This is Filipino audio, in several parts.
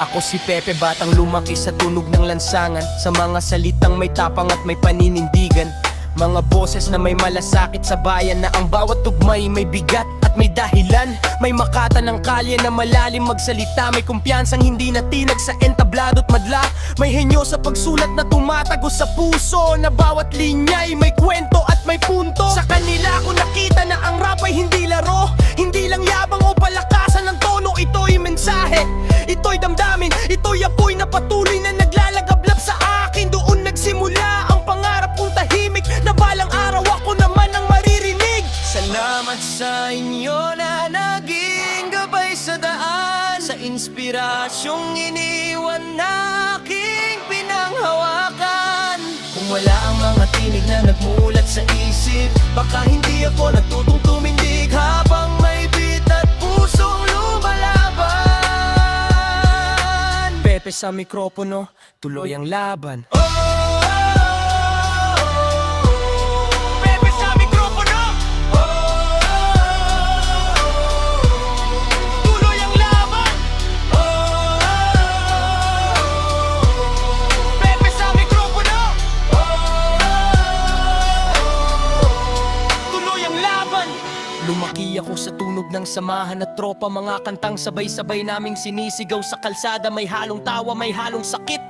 Ako si Pepe, batang lumaki sa tunog ng lansangan, sa mga salitang may tapang at may paninindigan. Mga boses na may malasakit sa bayan, na ang bawat tugmay may bigat at may dahilan. May makata ng kalye na malalim magsalita, may kumpiyansang hindi natinag sa entablado at madla. May henyo sa pagsulat na tumatago sa puso, na bawat linya ay may kwento at may punto. Sa kanila ko nakita na ang rap ay hindi laro, hindi lang yabang o palakasan ng tono. Ito'y mensahe, ito'y damdamin, ito'y apoy na patuloy na naglalagablab sa akin. Doon nagsimula ang pangarap kong tahimik, na balang araw ako naman ang maririnig. Salamat sa inyo na naging gabay sa daan, sa inspirasyong iniwan na aking pinanghawakan. Kung wala ang mga tinig na nagmulat sa isip, baka hindi ako natutong tumindig habang may beat at pusong lumalaban. Pepe sa mikropono, tuloy ang laban. Lumaki ako sa tunog ng samahan at tropa, mga kantang sabay-sabay naming sinisigaw sa kalsada. May halong tawa, may halong sakit,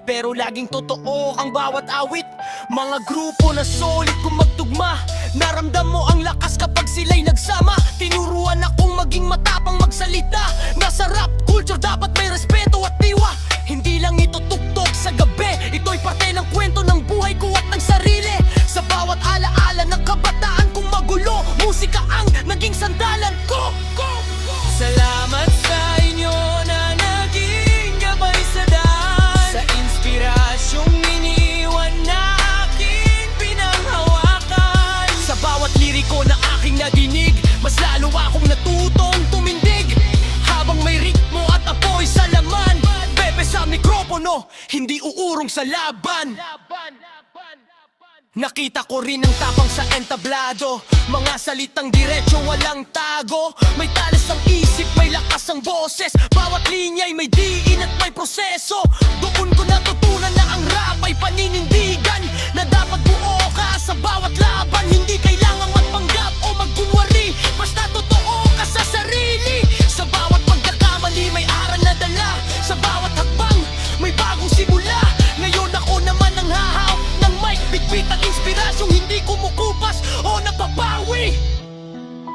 pero laging totoo ang bawat awit. Mga grupo na solid kung magtugma, naramdam mo ang lakas kapag sila'y nagsama. Tinuruan akong maging matapang magsalita, nasa rap culture dapat may respeto at diwa. Hindi lang ito tuktok sa gabi, ito'y parte ng kwento ng buhay ko at ng sarili. Sa bawat alaala ng kabataan kong magulo, musika ang naging sandalan ko. Salamat sa inyo na naging gabay sa daan, sa inspirasyong iniwan na aking pinanghawakan. Sa bawat liriko na aking nadinig, mas lalo akong natutong tumindig, habang may ritmo at apoy sa laman. Pepe sa mikropono, hindi uurong sa laban. Nakita ko rin ang tapang sa entablado, mga salitang diretso walang tago. May talas ang isip, may lakas ang boses, bawat linya'y may diin at may proseso. Doon ko natutunan na ang rap ay paninindigan, na dapat buo ka sa bawat laban. Hindi kailangang magpanggap o magkunwari, basta totoo ka sa sarili. Sa bawat pagkakamali may aral na dala, sa bawat hakbang may bagong simula. Ngayon ako naman ang hahaw ng mic, bitbit at inspirasyong hindi kumukupas o napapawi.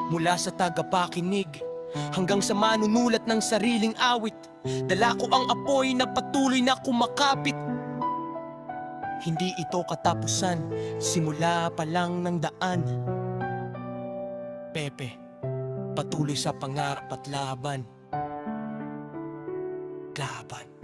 Mula sa tagapakinig hanggang sa manunulat ng sariling awit, dala ko ang apoy na patuloy na kumakapit. Hindi ito katapusan, simula pa lang ng daan. Pepe, patuloy sa pangarap at laban. Laban.